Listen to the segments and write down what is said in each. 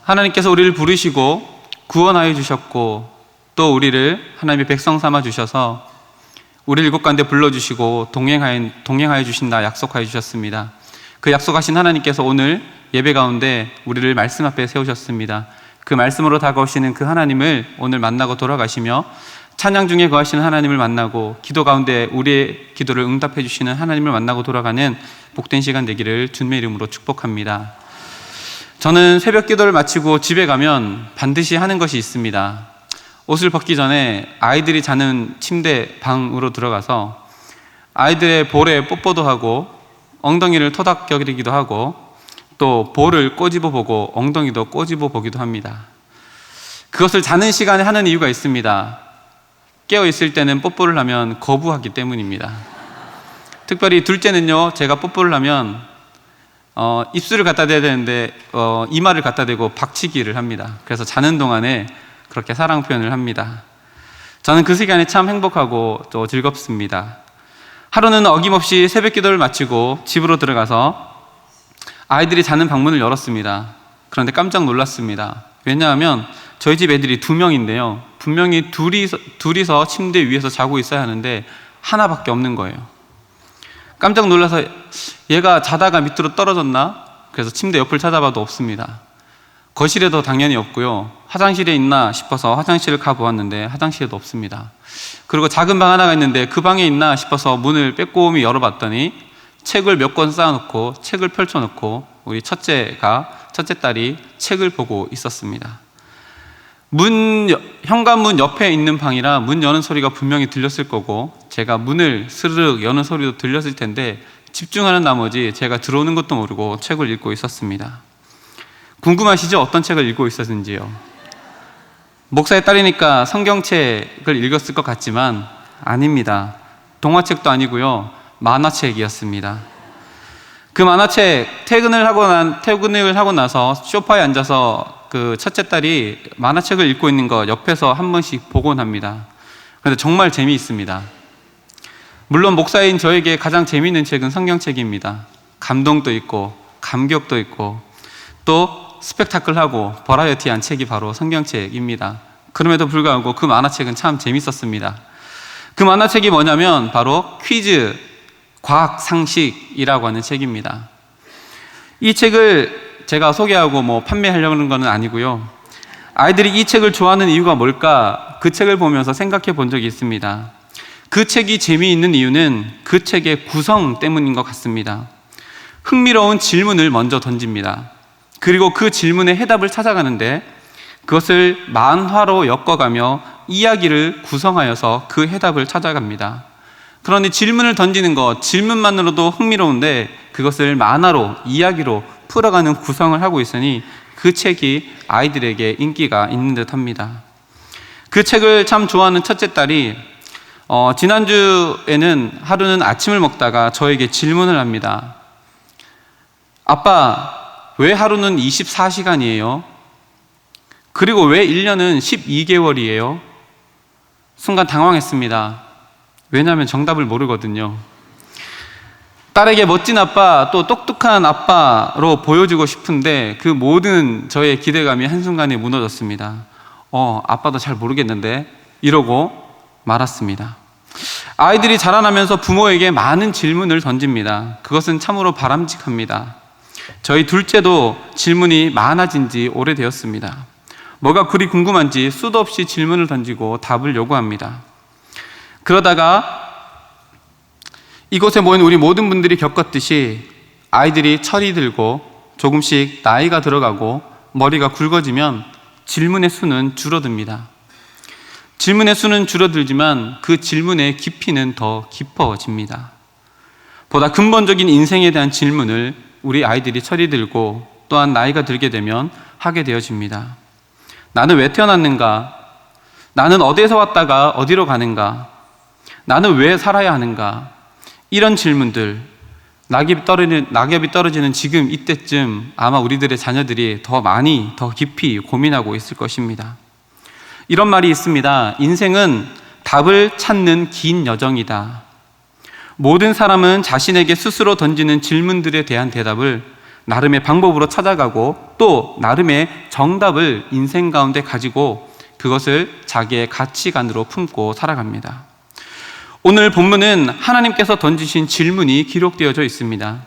하나님께서 우리를 부르시고 구원하여 주셨고 또 우리를 하나님의 백성 삼아 주셔서 우리를 이곳 가운데 불러주시고 동행하여 주신다 약속하여 주셨습니다. 그 약속하신 하나님께서 오늘 예배 가운데 우리를 말씀 앞에 세우셨습니다. 그 말씀으로 다가오시는 그 하나님을 오늘 만나고 돌아가시며 찬양 중에 거하시는 하나님을 만나고 기도 가운데 우리의 기도를 응답해 주시는 하나님을 만나고 돌아가는 복된 시간 되기를 주님의 이름으로 축복합니다. 저는 새벽 기도를 마치고 집에 가면 반드시 하는 것이 있습니다. 옷을 벗기 전에 아이들이 자는 침대 방으로 들어가서 아이들의 볼에 뽀뽀도 하고 엉덩이를 토닥거리기도 하고 또 볼을 꼬집어 보고 엉덩이도 꼬집어 보기도 합니다. 그것을 자는 시간에 하는 이유가 있습니다. 깨어 있을 때는 뽀뽀를 하면 거부하기 때문입니다. 특별히 둘째는요, 제가 뽀뽀를 하면 입술을 갖다 대야 되는데 이마를 갖다 대고 박치기를 합니다. 그래서 자는 동안에 그렇게 사랑 표현을 합니다. 저는 그 시간이 참 행복하고 또 즐겁습니다. 하루는 어김없이 새벽 기도를 마치고 집으로 들어가서 아이들이 자는 방문을 열었습니다. 그런데 깜짝 놀랐습니다. 왜냐하면 저희 집 애들이 2명인데요 분명히 둘이서 침대 위에서 자고 있어야 하는데 하나밖에 없는 거예요. 깜짝 놀라서 얘가 자다가 밑으로 떨어졌나? 그래서 침대 옆을 찾아봐도 없습니다. 거실에도 당연히 없고요, 화장실에 있나 싶어서 화장실을 가보았는데 화장실에도 없습니다. 그리고 작은 방 하나가 있는데 그 방에 있나 싶어서 문을 빼꼼히 열어봤더니 책을 몇 권 쌓아놓고 책을 펼쳐놓고 우리 첫째 딸이 책을 보고 있었습니다. 현관문 옆에 있는 방이라 문 여는 소리가 분명히 들렸을 거고 제가 문을 스르륵 여는 소리도 들렸을 텐데 집중하는 나머지 제가 들어오는 것도 모르고 책을 읽고 있었습니다. 궁금하시죠? 어떤 책을 읽고 있었는지요? 목사의 딸이니까 성경책을 읽었을 것 같지만 아닙니다. 동화책도 아니고요, 만화책이었습니다. 그 만화책, 퇴근을 하고 나서 소파에 앉아서 그 첫째 딸이 만화책을 읽고 있는 거 옆에서 한 번씩 보곤 합니다. 그런데 정말 재미있습니다. 물론 목사인 저에게 가장 재미있는 책은 성경책입니다. 감동도 있고 감격도 있고 또 스펙타클하고 버라이어티한 책이 바로 성경책입니다. 그럼에도 불구하고 그 만화책은 참 재밌었습니다. 그 만화책이 뭐냐면 바로 퀴즈 과학 상식이라고 하는 책입니다. 이 책을 제가 소개하고 판매하려는 건 아니고요, 아이들이 이 책을 좋아하는 이유가 뭘까 그 책을 보면서 생각해 본 적이 있습니다. 그 책이 재미있는 이유는 그 책의 구성 때문인 것 같습니다. 흥미로운 질문을 먼저 던집니다. 그리고 그 질문의 해답을 찾아가는데 그것을 만화로 엮어가며 이야기를 구성하여서 그 해답을 찾아갑니다. 그런데 질문을 던지는 것, 질문만으로도 흥미로운데 그것을 만화로, 이야기로 풀어가는 구성을 하고 있으니 그 책이 아이들에게 인기가 있는 듯 합니다. 그 책을 참 좋아하는 첫째 딸이 지난주에는 하루는 아침을 먹다가 저에게 질문을 합니다. 아빠, 왜 하루는 24시간이에요? 그리고 왜 1년은 12개월이에요? 순간 당황했습니다. 왜냐하면 정답을 모르거든요. 딸에게 멋진 아빠, 또 똑똑한 아빠로 보여주고 싶은데 그 모든 저의 기대감이 한순간에 무너졌습니다. 아빠도 잘 모르겠는데 이러고 말았습니다. 아이들이 자라나면서 부모에게 많은 질문을 던집니다. 그것은 참으로 바람직합니다. 저희 둘째도 질문이 많아진 지 오래되었습니다. 뭐가 그리 궁금한지 수도 없이 질문을 던지고 답을 요구합니다. 그러다가 이곳에 모인 우리 모든 분들이 겪었듯이 아이들이 철이 들고 조금씩 나이가 들어가고 머리가 굵어지면 질문의 수는 줄어듭니다. 질문의 수는 줄어들지만 그 질문의 깊이는 더 깊어집니다. 보다 근본적인 인생에 대한 질문을 우리 아이들이 철이 들고 또한 나이가 들게 되면 하게 되어집니다. 나는 왜 태어났는가? 나는 어디에서 왔다가 어디로 가는가? 나는 왜 살아야 하는가? 이런 질문들, 낙엽이 떨어지는 지금 이때쯤 아마 우리들의 자녀들이 더 많이, 더 깊이 고민하고 있을 것입니다. 이런 말이 있습니다. 인생은 답을 찾는 긴 여정이다. 모든 사람은 자신에게 스스로 던지는 질문들에 대한 대답을 나름의 방법으로 찾아가고 또 나름의 정답을 인생 가운데 가지고 그것을 자기의 가치관으로 품고 살아갑니다. 오늘 본문은 하나님께서 던지신 질문이 기록되어져 있습니다.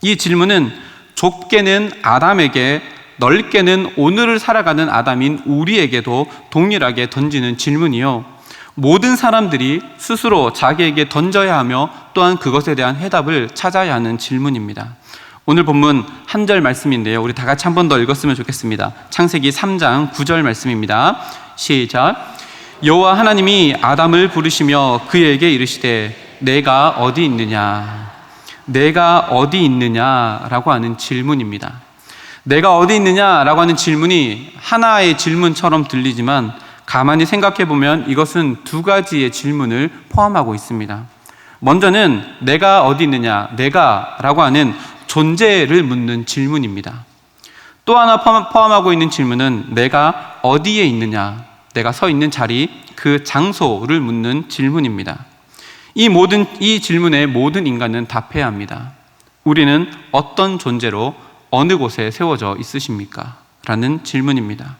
이 질문은 좁게는 아담에게, 넓게는 오늘을 살아가는 아담인 우리에게도 동일하게 던지는 질문이요, 모든 사람들이 스스로 자기에게 던져야 하며 또한 그것에 대한 해답을 찾아야 하는 질문입니다. 오늘 본문 한 절 말씀인데요, 우리 다 같이 한 번 더 읽었으면 좋겠습니다. 창세기 3장 9절 말씀입니다. 시작. 여호와 하나님이 아담을 부르시며 그에게 이르시되 내가 어디 있느냐. 내가 어디 있느냐라고 하는 질문입니다. 내가 어디 있느냐라고 하는 질문이 하나의 질문처럼 들리지만 가만히 생각해 보면 이것은 두 가지의 질문을 포함하고 있습니다. 먼저는 내가 어디 있느냐, 내가라고 하는 존재를 묻는 질문입니다. 또 하나 포함하고 있는 질문은 내가 어디에 있느냐, 내가 서 있는 자리, 그 장소를 묻는 질문입니다. 이 질문에 모든 인간은 답해야 합니다. 우리는 어떤 존재로 어느 곳에 세워져 있으십니까? 라는 질문입니다.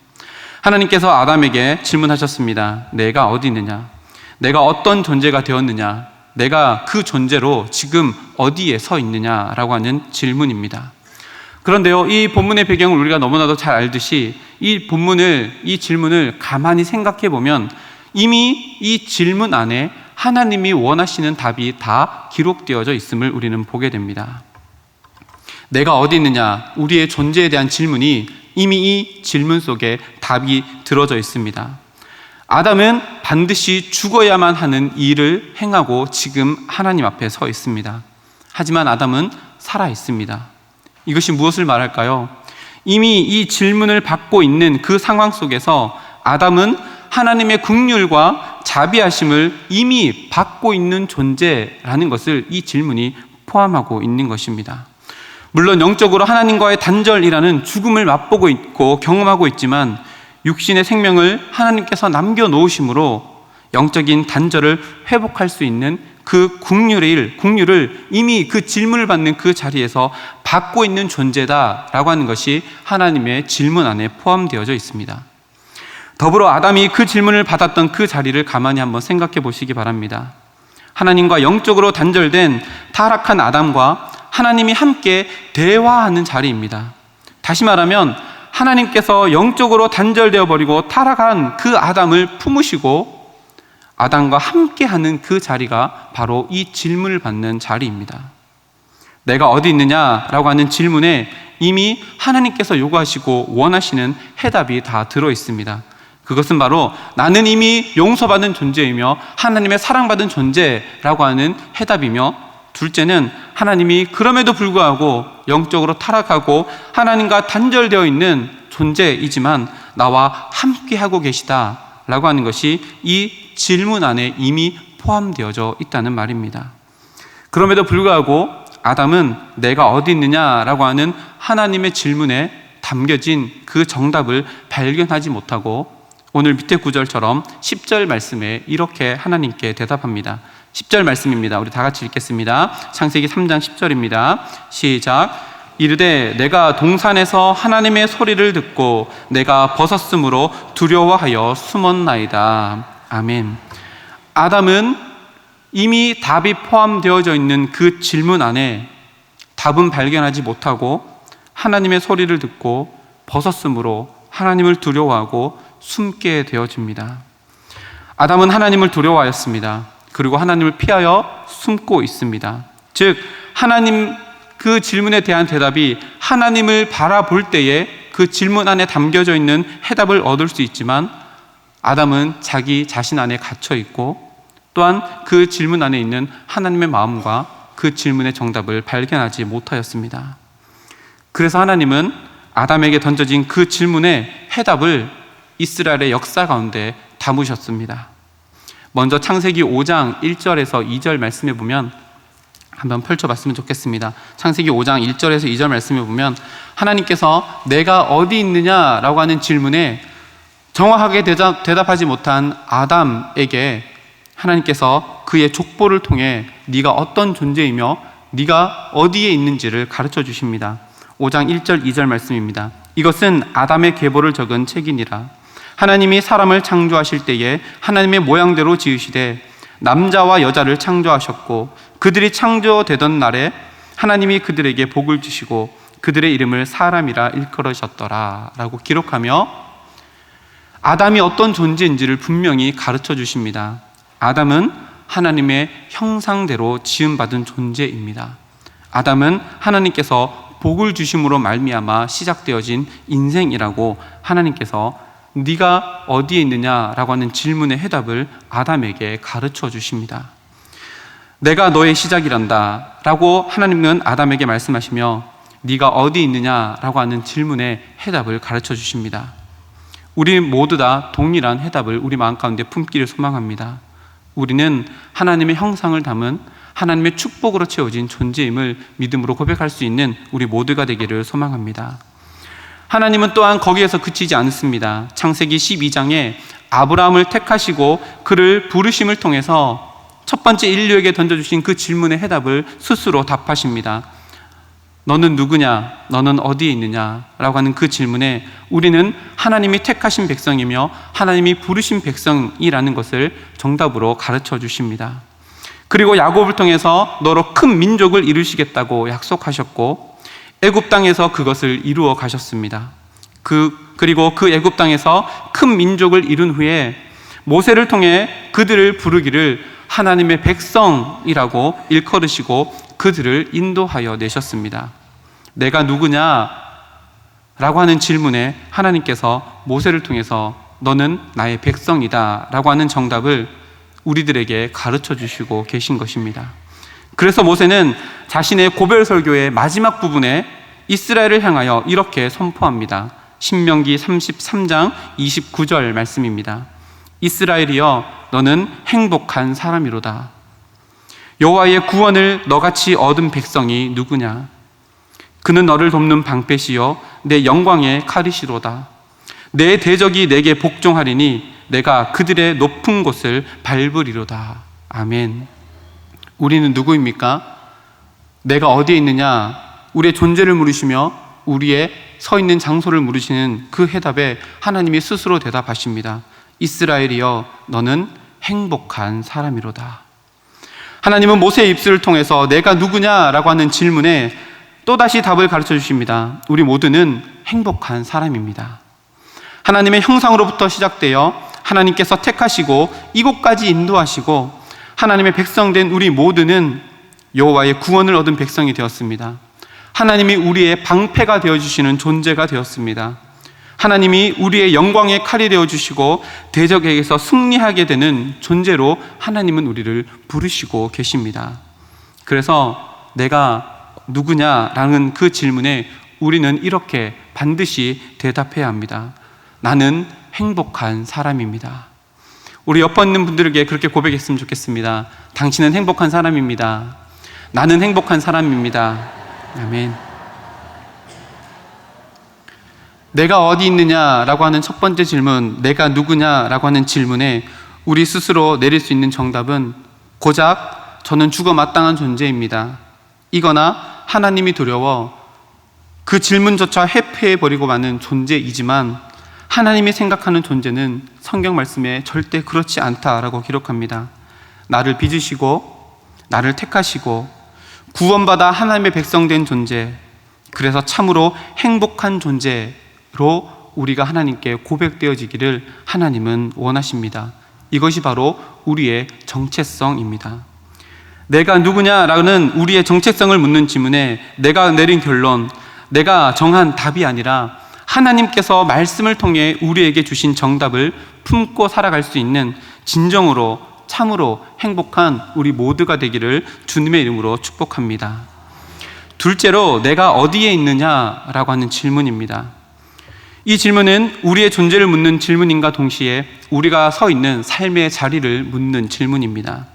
하나님께서 아담에게 질문하셨습니다. 내가 어디 있느냐? 내가 어떤 존재가 되었느냐? 내가 그 존재로 지금 어디에 서 있느냐라고 하는 질문입니다. 그런데요, 이 본문의 배경을 우리가 너무나도 잘 알듯이 이 질문을 가만히 생각해 보면 이미 이 질문 안에 하나님이 원하시는 답이 다 기록되어져 있음을 우리는 보게 됩니다. 내가 어디 있느냐, 우리의 존재에 대한 질문이 이미 이 질문 속에 답이 들어져 있습니다. 아담은 반드시 죽어야만 하는 일을 행하고 지금 하나님 앞에 서 있습니다. 하지만 아담은 살아 있습니다. 이것이 무엇을 말할까요? 이미 이 질문을 받고 있는 그 상황 속에서 아담은 하나님의 긍휼과 자비하심을 이미 받고 있는 존재라는 것을 이 질문이 포함하고 있는 것입니다. 물론 영적으로 하나님과의 단절이라는 죽음을 맛보고 있고 경험하고 있지만 육신의 생명을 하나님께서 남겨놓으심으로 영적인 단절을 회복할 수 있는 그 긍휼을 이미 그 질문을 받는 그 자리에서 받고 있는 존재다라고 하는 것이 하나님의 질문 안에 포함되어져 있습니다. 더불어 아담이 그 질문을 받았던 그 자리를 가만히 한번 생각해 보시기 바랍니다. 하나님과 영적으로 단절된 타락한 아담과 하나님이 함께 대화하는 자리입니다. 다시 말하면 하나님께서 영적으로 단절되어 버리고 타락한 그 아담을 품으시고 아담과 함께하는 그 자리가 바로 이 질문을 받는 자리입니다. 내가 어디 있느냐라고 하는 질문에 이미 하나님께서 요구하시고 원하시는 해답이 다 들어 있습니다. 그것은 바로 나는 이미 용서받은 존재이며 하나님의 사랑받은 존재라고 하는 해답이며, 둘째는 하나님이 그럼에도 불구하고 영적으로 타락하고 하나님과 단절되어 있는 존재이지만 나와 함께하고 계시다라고 하는 것이 이 질문 안에 이미 포함되어져 있다는 말입니다. 그럼에도 불구하고 아담은 내가 어디 있느냐라고 하는 하나님의 질문에 담겨진 그 정답을 발견하지 못하고 오늘 밑에 구절처럼 10절 말씀에 이렇게 하나님께 대답합니다. 10절 말씀입니다. 우리 다 같이 읽겠습니다. 창세기 3장 10절입니다. 시작. 이르되 내가 동산에서 하나님의 소리를 듣고 내가 벗었으므로 두려워하여 숨었나이다. 아멘. 아담은 이미 답이 포함되어져 있는 그 질문 안에 답은 발견하지 못하고 하나님의 소리를 듣고 벗었으므로 하나님을 두려워하고 숨게 되어집니다. 아담은 하나님을 두려워하였습니다. 그리고 하나님을 피하여 숨고 있습니다. 즉 하나님 그 질문에 대한 대답이 하나님을 바라볼 때에 그 질문 안에 담겨져 있는 해답을 얻을 수 있지만 아담은 자기 자신 안에 갇혀 있고 또한 그 질문 안에 있는 하나님의 마음과 그 질문의 정답을 발견하지 못하였습니다. 그래서 하나님은 아담에게 던져진 그 질문의 해답을 이스라엘의 역사 가운데 담으셨습니다. 먼저 창세기 5장 1절에서 2절 말씀에 보면 한번 펼쳐봤으면 좋겠습니다. 창세기 5장 1절에서 2절 말씀에 보면 하나님께서 내가 어디 있느냐라고 하는 질문에 정확하게 대답하지 못한 아담에게 하나님께서 그의 족보를 통해 네가 어떤 존재이며 네가 어디에 있는지를 가르쳐 주십니다. 5장 1절 2절 말씀입니다. 이것은 아담의 계보를 적은 책이니라. 하나님이 사람을 창조하실 때에 하나님의 모양대로 지으시되 남자와 여자를 창조하셨고 그들이 창조되던 날에 하나님이 그들에게 복을 주시고 그들의 이름을 사람이라 일컬으셨더라 라고 기록하며 아담이 어떤 존재인지를 분명히 가르쳐 주십니다. 아담은 하나님의 형상대로 지음받은 존재입니다. 아담은 하나님께서 복을 주심으로 말미암아 시작되어진 인생이라고 하나님께서 네가 어디에 있느냐라고 하는 질문의 해답을 아담에게 가르쳐 주십니다. 내가 너의 시작이란다 라고 하나님은 아담에게 말씀하시며 네가 어디 있느냐라고 하는 질문의 해답을 가르쳐 주십니다. 우리 모두 다 동일한 해답을 우리 마음 가운데 품기를 소망합니다. 우리는 하나님의 형상을 담은 하나님의 축복으로 채워진 존재임을 믿음으로 고백할 수 있는 우리 모두가 되기를 소망합니다. 하나님은 또한 거기에서 그치지 않습니다. 창세기 12장에 아브라함을 택하시고 그를 부르심을 통해서 첫 번째 인류에게 던져주신 그 질문의 해답을 스스로 답하십니다. 너는 누구냐? 너는 어디에 있느냐? 라고 하는 그 질문에 우리는 하나님이 택하신 백성이며 하나님이 부르신 백성이라는 것을 정답으로 가르쳐 주십니다. 그리고 야곱을 통해서 너로 큰 민족을 이루시겠다고 약속하셨고 애굽 땅에서 그것을 이루어 가셨습니다. 그리고 그 애굽 땅에서 큰 민족을 이룬 후에 모세를 통해 그들을 부르기를 하나님의 백성이라고 일컬으시고 그들을 인도하여 내셨습니다. 내가 누구냐? 라고 하는 질문에 하나님께서 모세를 통해서 너는 나의 백성이다 라고 하는 정답을 우리들에게 가르쳐 주시고 계신 것입니다. 그래서 모세는 자신의 고별 설교의 마지막 부분에 이스라엘을 향하여 이렇게 선포합니다. 신명기 33장 29절 말씀입니다. 이스라엘이여 너는 행복한 사람이로다. 여호와의 구원을 너같이 얻은 백성이 누구냐? 그는 너를 돕는 방패시여 내 영광의 칼이시로다. 내 대적이 내게 복종하리니 내가 그들의 높은 곳을 밟으리로다. 아멘. 우리는 누구입니까? 내가 어디에 있느냐? 우리의 존재를 물으시며 우리의 서 있는 장소를 물으시는 그 해답에 하나님이 스스로 대답하십니다. 이스라엘이여 너는 행복한 사람이로다. 하나님은 모세의 입술을 통해서 내가 누구냐라고 하는 질문에 또다시 답을 가르쳐 주십니다. 우리 모두는 행복한 사람입니다. 하나님의 형상으로부터 시작되어 하나님께서 택하시고 이곳까지 인도하시고 하나님의 백성된 우리 모두는 여호와의 구원을 얻은 백성이 되었습니다. 하나님이 우리의 방패가 되어주시는 존재가 되었습니다. 하나님이 우리의 영광의 칼이 되어주시고 대적에게서 승리하게 되는 존재로 하나님은 우리를 부르시고 계십니다. 그래서 내가 누구냐라는 그 질문에 우리는 이렇게 반드시 대답해야 합니다. 나는 행복한 사람입니다. 우리 옆에 있는 분들에게 그렇게 고백했으면 좋겠습니다. 당신은 행복한 사람입니다. 나는 행복한 사람입니다. 아멘. 내가 어디 있느냐라고 하는 첫 번째 질문, 내가 누구냐라고 하는 질문에 우리 스스로 내릴 수 있는 정답은 고작 저는 죽어 마땅한 존재입니다. 이거나 하나님이 두려워 그 질문조차 회피해버리고 마는 존재이지만 하나님이 생각하는 존재는 성경 말씀에 절대 그렇지 않다라고 기록합니다. 나를 빚으시고 나를 택하시고 구원받아 하나님의 백성된 존재, 그래서 참으로 행복한 존재로 우리가 하나님께 고백되어지기를 하나님은 원하십니다. 이것이 바로 우리의 정체성입니다. 내가 누구냐라는 우리의 정체성을 묻는 질문에 내가 내린 결론, 내가 정한 답이 아니라 하나님께서 말씀을 통해 우리에게 주신 정답을 품고 살아갈 수 있는 진정으로 참으로 행복한 우리 모두가 되기를 주님의 이름으로 축복합니다. 둘째로 내가 어디에 있느냐라고 하는 질문입니다. 이 질문은 우리의 존재를 묻는 질문인가 동시에 우리가 서 있는 삶의 자리를 묻는 질문입니다.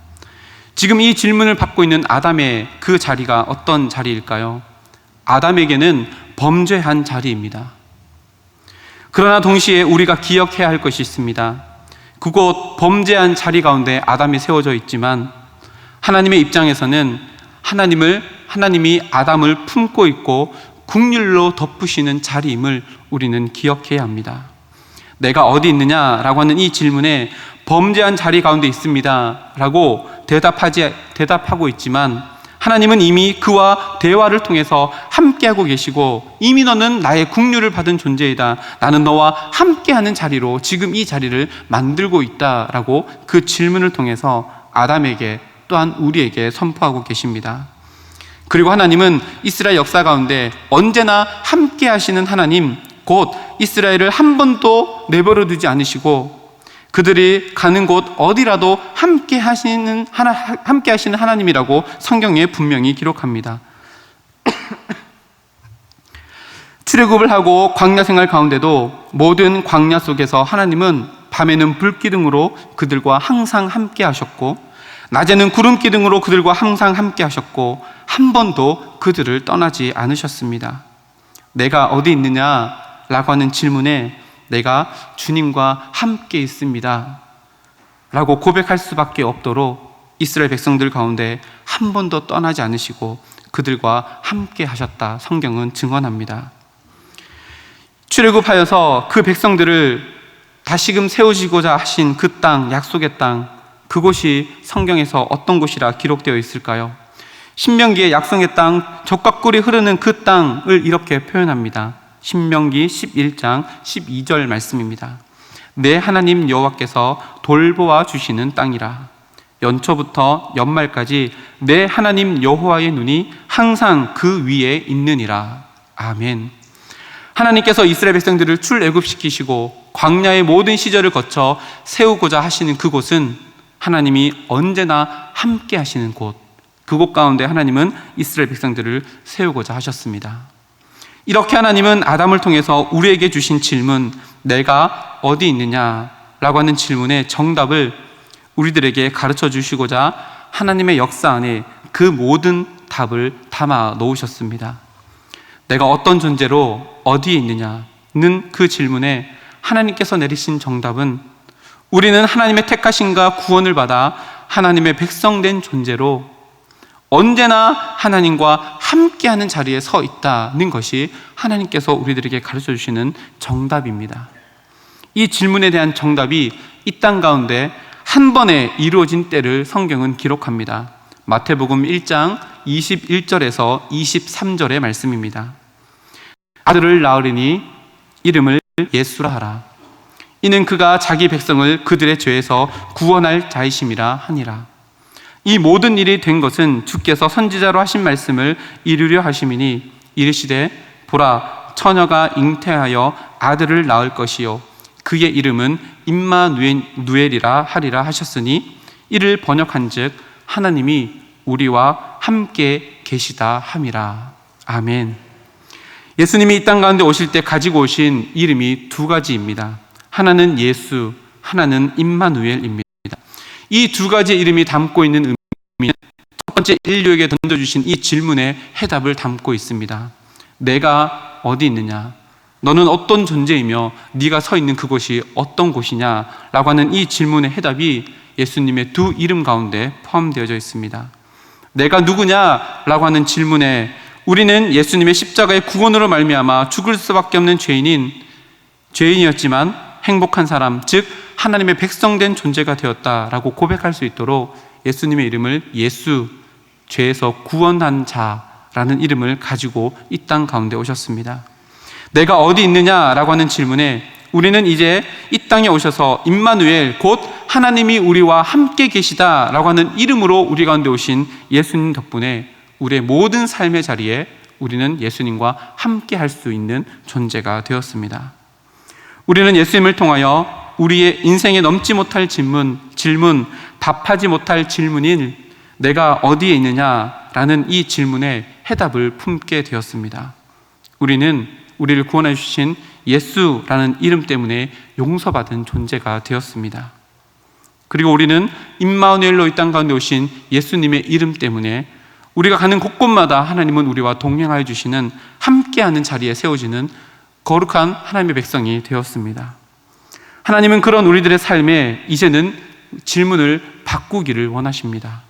지금 이 질문을 받고 있는 아담의 그 자리가 어떤 자리일까요? 아담에게는 범죄한 자리입니다. 그러나 동시에 우리가 기억해야 할 것이 있습니다. 그곳 범죄한 자리 가운데 아담이 세워져 있지만 하나님의 입장에서는 하나님이 아담을 품고 있고 국률로 덮으시는 자리임을 우리는 기억해야 합니다. 내가 어디 있느냐라고 하는 이 질문에 범죄한 자리 가운데 있습니다 라고 대답하고 있지만, 하나님은 이미 그와 대화를 통해서 함께하고 계시고, 이미 너는 나의 국률을 받은 존재이다, 나는 너와 함께하는 자리로 지금 이 자리를 만들고 있다라고 그 질문을 통해서 아담에게 또한 우리에게 선포하고 계십니다. 그리고 하나님은 이스라엘 역사 가운데 언제나 함께 하시는 하나님, 곧 이스라엘을 한 번도 내버려 두지 않으시고 그들이 가는 곳 어디라도 함께 하시는 하나님이라고 성경에 분명히 기록합니다. 출애굽을 하고 광야 생활 가운데도 모든 광야 속에서 하나님은 밤에는 불기둥으로 그들과 항상 함께 하셨고, 낮에는 구름 기둥으로 그들과 항상 함께 하셨고, 한 번도 그들을 떠나지 않으셨습니다. 내가 어디 있느냐 라고 하는 질문에 내가 주님과 함께 있습니다 라고 고백할 수밖에 없도록 이스라엘 백성들 가운데 한 번도 떠나지 않으시고 그들과 함께 하셨다, 성경은 증언합니다. 출애굽하여서 그 백성들을 다시금 세우시고자 하신 그 땅, 약속의 땅, 그곳이 성경에서 어떤 곳이라 기록되어 있을까요? 신명기의 약속의 땅, 젖과 꿀이 흐르는 그 땅을 이렇게 표현합니다. 신명기 11장 12절 말씀입니다. 내 하나님 여호와께서 돌보아 주시는 땅이라. 연초부터 연말까지 내 하나님 여호와의 눈이 항상 그 위에 있느니라. 아멘. 하나님께서 이스라엘 백성들을 출애굽시키시고 광야의 모든 시절을 거쳐 세우고자 하시는 그곳은 하나님이 언제나 함께 하시는 곳, 그곳 가운데 하나님은 이스라엘 백성들을 세우고자 하셨습니다. 이렇게 하나님은 아담을 통해서 우리에게 주신 질문, 내가 어디 있느냐라고 하는 질문의 정답을 우리들에게 가르쳐 주시고자 하나님의 역사 안에 그 모든 답을 담아 놓으셨습니다. 내가 어떤 존재로 어디에 있느냐는 그 질문에 하나님께서 내리신 정답은, 우리는 하나님의 택하심과 구원을 받아 하나님의 백성된 존재로 언제나 하나님과 함께하는 자리에 서 있다는 것이 하나님께서 우리들에게 가르쳐 주시는 정답입니다. 이 질문에 대한 정답이 이 땅 가운데 한 번에 이루어진 때를 성경은 기록합니다. 마태복음 1장 21절에서 23절의 말씀입니다. 아들을 낳으리니 이름을 예수라 하라. 이는 그가 자기 백성을 그들의 죄에서 구원할 자이심이라 하니라. 이 모든 일이 된 것은 주께서 선지자로 하신 말씀을 이루려 하심이니, 이르시되 보라, 처녀가 잉태하여 아들을 낳을 것이요 그의 이름은 임마누엘이라 하리라 하셨으니, 이를 번역한즉 하나님이 우리와 함께 계시다 함이라. 아멘. 예수님이 이 땅 가운데 오실 때 가지고 오신 이름이 두 가지입니다. 하나는 예수, 하나는 임마누엘입니다. 이 두 가지 이름이 담고 있는 의미는 첫 번째 인류에게 던져주신 이 질문의 해답을 담고 있습니다. 내가 어디 있느냐? 너는 어떤 존재이며 네가 서 있는 그곳이 어떤 곳이냐라고 하는 이 질문의 해답이 예수님의 두 이름 가운데 포함되어져 있습니다. 내가 누구냐라고 하는 질문에 우리는 예수님의 십자가의 구원으로 말미암아 죽을 수밖에 없는 죄인이었지만 행복한 사람, 즉 하나님의 백성된 존재가 되었다라고 고백할 수 있도록 예수님의 이름을 예수, 죄에서 구원한 자라는 이름을 가지고 이 땅 가운데 오셨습니다. 내가 어디 있느냐라고 하는 질문에 우리는 이제 이 땅에 오셔서 임마누엘, 곧 하나님이 우리와 함께 계시다라고 하는 이름으로 우리 가운데 오신 예수님 덕분에 우리의 모든 삶의 자리에 우리는 예수님과 함께 할 수 있는 존재가 되었습니다. 우리는 예수님을 통하여 우리의 인생에 넘지 못할 질문, 답하지 못할 질문인 내가 어디에 있느냐라는 이 질문에 해답을 품게 되었습니다. 우리는 우리를 구원해 주신 예수라는 이름 때문에 용서받은 존재가 되었습니다. 그리고 우리는 임마누엘로 이 땅 가운데 오신 예수님의 이름 때문에 우리가 가는 곳곳마다 하나님은 우리와 동행하여 주시는, 함께하는 자리에 세워지는 거룩한 하나님의 백성이 되었습니다. 하나님은 그런 우리들의 삶에 이제는 질문을 바꾸기를 원하십니다.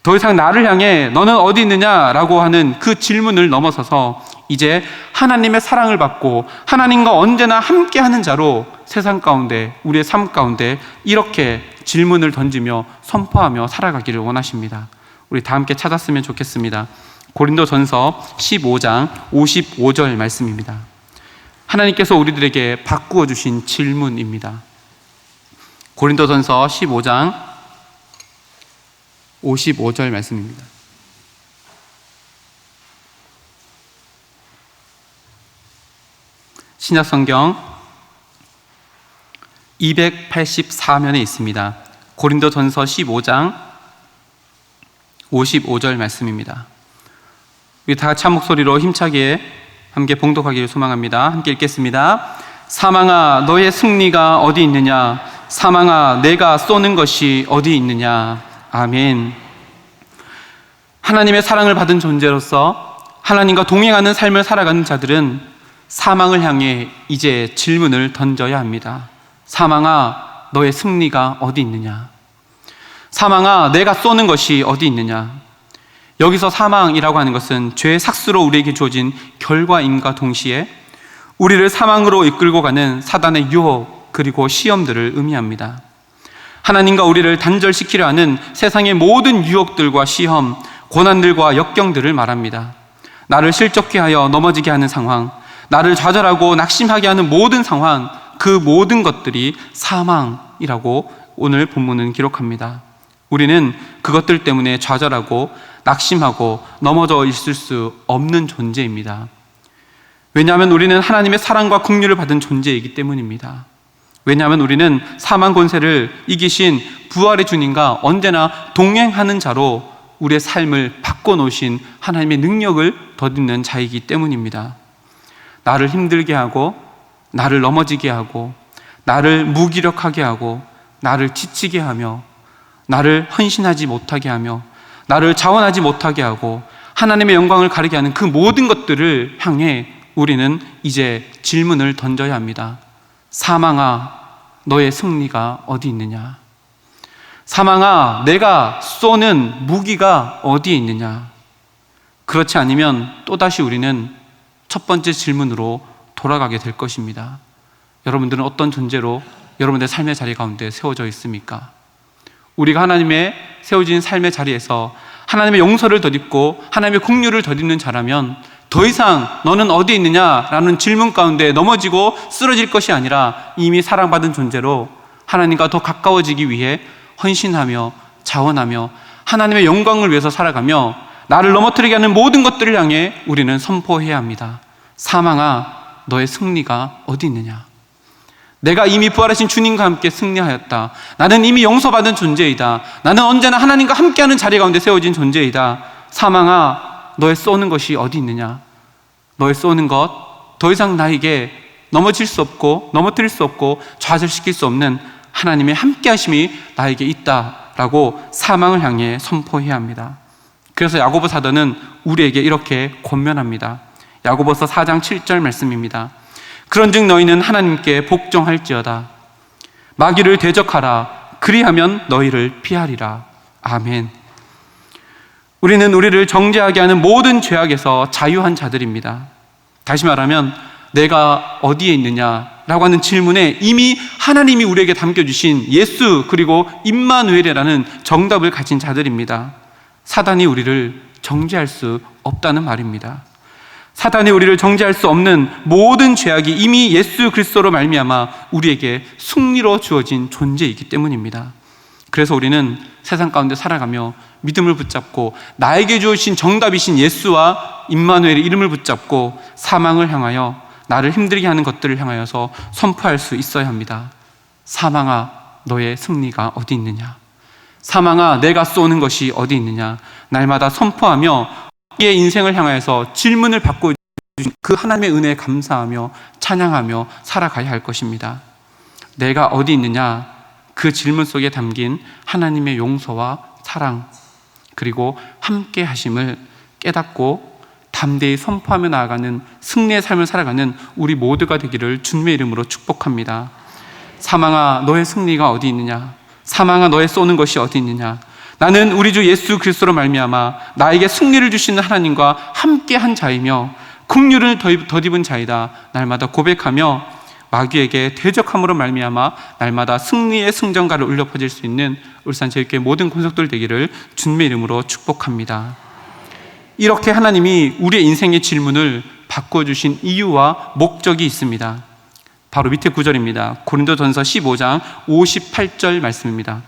더 이상 나를 향해 너는 어디 있느냐라고 하는 그 질문을 넘어서서 이제 하나님의 사랑을 받고 하나님과 언제나 함께하는 자로 세상 가운데, 우리의 삶 가운데 이렇게 질문을 던지며 선포하며 살아가기를 원하십니다. 우리 다 함께 찾았으면 좋겠습니다. 고린도전서 15장 55절 말씀입니다. 하나님께서 우리들에게 바꾸어 주신 질문입니다. 고린도전서 15장 55절 말씀입니다. 신약성경 284면에 있습니다. 고린도전서 15장 55절 말씀입니다. 우리 다 같이 한 목소리로 힘차게 함께 봉독하기를 소망합니다. 함께 읽겠습니다. 사망아 너의 승리가 어디 있느냐? 사망아 내가 쏘는 것이 어디 있느냐? 아멘. 하나님의 사랑을 받은 존재로서 하나님과 동행하는 삶을 살아가는 자들은 사망을 향해 이제 질문을 던져야 합니다. 사망아 너의 승리가 어디 있느냐? 사망아 내가 쏘는 것이 어디 있느냐? 여기서 사망이라고 하는 것은 죄의 삭수로 우리에게 주어진 결과임과 동시에 우리를 사망으로 이끌고 가는 사단의 유혹 그리고 시험들을 의미합니다. 하나님과 우리를 단절시키려 하는 세상의 모든 유혹들과 시험, 고난들과 역경들을 말합니다. 나를 실족케 하여 넘어지게 하는 상황, 나를 좌절하고 낙심하게 하는 모든 상황, 그 모든 것들이 사망이라고 오늘 본문은 기록합니다. 우리는 그것들 때문에 좌절하고 낙심하고 넘어져 있을 수 없는 존재입니다. 왜냐하면 우리는 하나님의 사랑과 긍휼을 받은 존재이기 때문입니다. 왜냐하면 우리는 사망 권세를 이기신 부활의 주님과 언제나 동행하는 자로 우리의 삶을 바꿔놓으신 하나님의 능력을 덧입는 자이기 때문입니다. 나를 힘들게 하고 나를 넘어지게 하고 나를 무기력하게 하고 나를 지치게 하며 나를 헌신하지 못하게 하며 나를 자원하지 못하게 하고 하나님의 영광을 가리게 하는 그 모든 것들을 향해 우리는 이제 질문을 던져야 합니다. 사망아 너의 승리가 어디 있느냐? 사망아 내가 쏘는 무기가 어디에 있느냐? 그렇지 않으면 또다시 우리는 첫 번째 질문으로 돌아가게 될 것입니다. 여러분들은 어떤 존재로 여러분들의 삶의 자리 가운데 세워져 있습니까? 우리가 하나님의 세워진 삶의 자리에서 하나님의 용서를 덧입고 하나님의 긍휼을 덧입는 자라면 더 이상 너는 어디 있느냐라는 질문 가운데 넘어지고 쓰러질 것이 아니라 이미 사랑받은 존재로 하나님과 더 가까워지기 위해 헌신하며 자원하며 하나님의 영광을 위해서 살아가며 나를 넘어뜨리게 하는 모든 것들을 향해 우리는 선포해야 합니다. 사망아 너의 승리가 어디 있느냐? 내가 이미 부활하신 주님과 함께 승리하였다. 나는 이미 용서받은 존재이다. 나는 언제나 하나님과 함께하는 자리 가운데 세워진 존재이다. 사망아 너의 쏘는 것이 어디 있느냐? 너의 쏘는 것 더 이상 나에게 넘어질 수 없고 넘어뜨릴 수 없고 좌절시킬 수 없는 하나님의 함께하심이 나에게 있다라고 사망을 향해 선포해야 합니다. 그래서 야고보 사도는 우리에게 이렇게 권면합니다. 야고보서 4장 7절 말씀입니다. 그런즉 너희는 하나님께 복종할지어다. 마귀를 대적하라. 그리하면 너희를 피하리라. 아멘. 우리는 우리를 정죄하게 하는 모든 죄악에서 자유한 자들입니다. 다시 말하면 내가 어디에 있느냐라고 하는 질문에 이미 하나님이 우리에게 담겨주신 예수 그리고 임마누엘이라는 정답을 가진 자들입니다. 사단이 우리를 정죄할 수 없다는 말입니다. 사단이 우리를 정죄할 수 없는 모든 죄악이 이미 예수 그리스도로 말미암아 우리에게 승리로 주어진 존재이기 때문입니다. 그래서 우리는 세상 가운데 살아가며 믿음을 붙잡고 나에게 주어진 정답이신 예수와 임마누엘의 이름을 붙잡고 사망을 향하여 나를 힘들게 하는 것들을 향하여서 선포할 수 있어야 합니다. 사망아 너의 승리가 어디 있느냐? 사망아 내가 쏘는 것이 어디 있느냐? 날마다 선포하며 우리의 인생을 향하여서 질문을 받고 주신 그 하나님의 은혜에 감사하며 찬양하며 살아가야 할 것입니다. 내가 어디 있느냐? 그 질문 속에 담긴 하나님의 용서와 사랑 그리고 함께 하심을 깨닫고 담대히 선포하며 나아가는 승리의 삶을 살아가는 우리 모두가 되기를 주님의 이름으로 축복합니다. 사망아 너의 승리가 어디 있느냐? 사망아 너의 쏘는 것이 어디 있느냐? 나는 우리 주 예수 그리스도로 말미암아 나에게 승리를 주시는 하나님과 함께한 자이며 긍휼을 덧입은 자이다 날마다 고백하며 마귀에게 대적함으로 말미암아 날마다 승리의 승전가를 울려 퍼질 수 있는 울산제일교회 모든 권속들 되기를 주님의 이름으로 축복합니다. 이렇게 하나님이 우리의 인생의 질문을 바꿔주신 이유와 목적이 있습니다. 바로 밑에 구절입니다. 고린도전서 15장 58절 말씀입니다.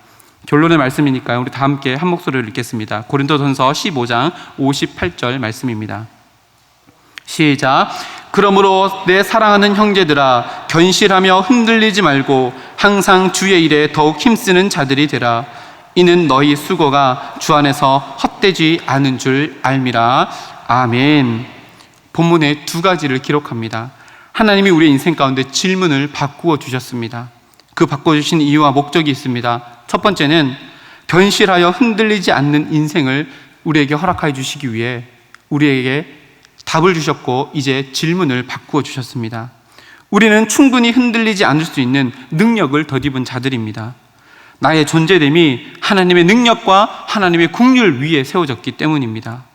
결론의 말씀이니까요, 우리 다 함께 한 목소리로 읽겠습니다. 고린도전서 15장 58절 말씀입니다. 시작. 그러므로 내 사랑하는 형제들아, 견실하며 흔들리지 말고 항상 주의 일에 더욱 힘쓰는 자들이 되라. 이는 너희 수고가 주 안에서 헛되지 않은 줄 알미라. 아멘. 본문에 두 가지를 기록합니다. 하나님이 우리의 인생 가운데 질문을 바꾸어 주셨습니다. 그 바꿔주신 이유와 목적이 있습니다. 첫 번째는 견실하여 흔들리지 않는 인생을 우리에게 허락하여 주시기 위해 우리에게 답을 주셨고 이제 질문을 바꾸어 주셨습니다. 우리는 충분히 흔들리지 않을 수 있는 능력을 덧입은 자들입니다. 나의 존재됨이 하나님의 능력과 하나님의 긍휼 위에 세워졌기 때문입니다.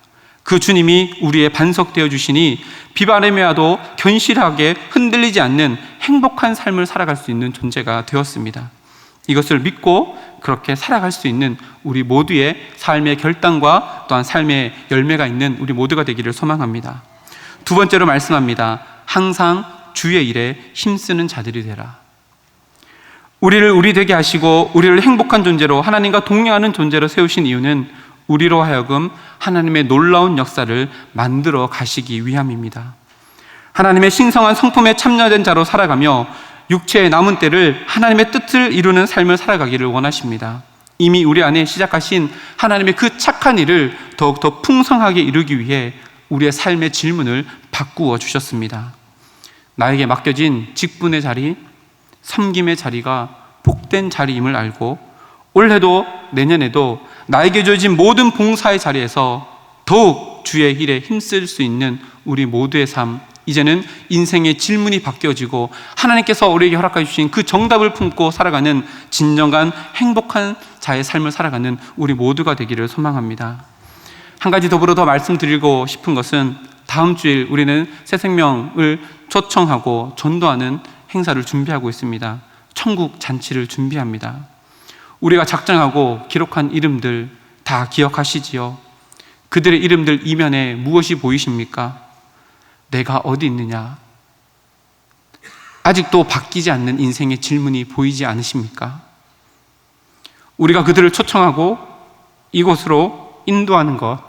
그 주님이 우리의 반석되어 주시니 비바람에 와도 견실하게 흔들리지 않는 행복한 삶을 살아갈 수 있는 존재가 되었습니다. 이것을 믿고 그렇게 살아갈 수 있는 우리 모두의 삶의 결단과 또한 삶의 열매가 있는 우리 모두가 되기를 소망합니다. 두 번째로 말씀합니다. 항상 주의 일에 힘쓰는 자들이 되라. 우리를 우리 되게 하시고 우리를 행복한 존재로 하나님과 동행하는 존재로 세우신 이유는 우리로 하여금 하나님의 놀라운 역사를 만들어 가시기 위함입니다. 하나님의 신성한 성품에 참여된 자로 살아가며 육체의 남은 때를 하나님의 뜻을 이루는 삶을 살아가기를 원하십니다. 이미 우리 안에 시작하신 하나님의 그 착한 일을 더욱더 풍성하게 이루기 위해 우리의 삶의 질문을 바꾸어 주셨습니다. 나에게 맡겨진 직분의 자리, 섬김의 자리가 복된 자리임을 알고 올해도 내년에도 나에게 주어진 모든 봉사의 자리에서 더욱 주의 일에 힘쓸 수 있는 우리 모두의 삶, 이제는 인생의 질문이 바뀌어지고 하나님께서 우리에게 허락해 주신 그 정답을 품고 살아가는 진정한 행복한 자의 삶을 살아가는 우리 모두가 되기를 소망합니다. 한 가지 더불어 더 말씀드리고 싶은 것은 다음 주일 우리는 새 생명을 초청하고 전도하는 행사를 준비하고 있습니다. 천국 잔치를 준비합니다. 우리가 작정하고 기록한 이름들 다 기억하시지요? 그들의 이름들 이면에 무엇이 보이십니까? 내가 어디 있느냐? 아직도 바뀌지 않는 인생의 질문이 보이지 않으십니까? 우리가 그들을 초청하고 이곳으로 인도하는 것,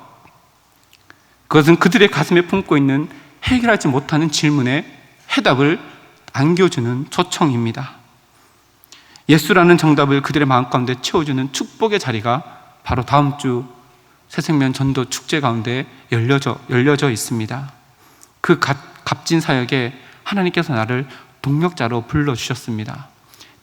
그것은 그들의 가슴에 품고 있는 해결하지 못하는 질문에 해답을 안겨주는 초청입니다. 예수라는 정답을 그들의 마음 가운데 채워주는 축복의 자리가 바로 다음 주 새생명 전도 축제 가운데 열려져 있습니다. 그 값진 사역에 하나님께서 나를 동력자로 불러주셨습니다.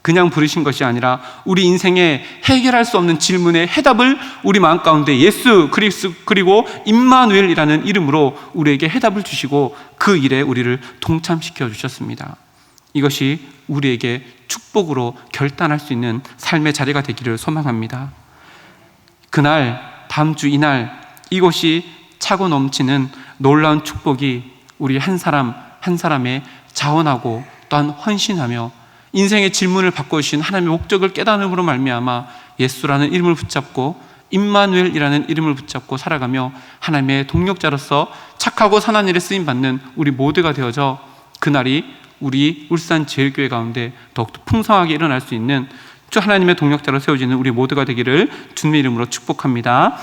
그냥 부르신 것이 아니라 우리 인생에 해결할 수 없는 질문의 해답을 우리 마음 가운데 예수 그리스도 그리고 임마누엘이라는 이름으로 우리에게 해답을 주시고 그 일에 우리를 동참시켜 주셨습니다. 이것이 우리에게 축복으로 결단할 수 있는 삶의 자리가 되기를 소망합니다. 그날, 다음 주 이날 이곳이 차고 넘치는 놀라운 축복이 우리 한 사람 한 사람의 자원하고 또한 헌신하며 인생의 질문을 바꿔주신 하나님의 목적을 깨달음으로 말미암아 예수라는 이름을 붙잡고 임마누엘이라는 이름을 붙잡고 살아가며 하나님의 동력자로서 착하고 선한 일에 쓰임받는 우리 모두가 되어져 그날이 우리 울산제일교회 가운데 더욱더 풍성하게 일어날 수 있는 주 하나님의 동력자로 세워지는 우리 모두가 되기를 주님의 이름으로 축복합니다.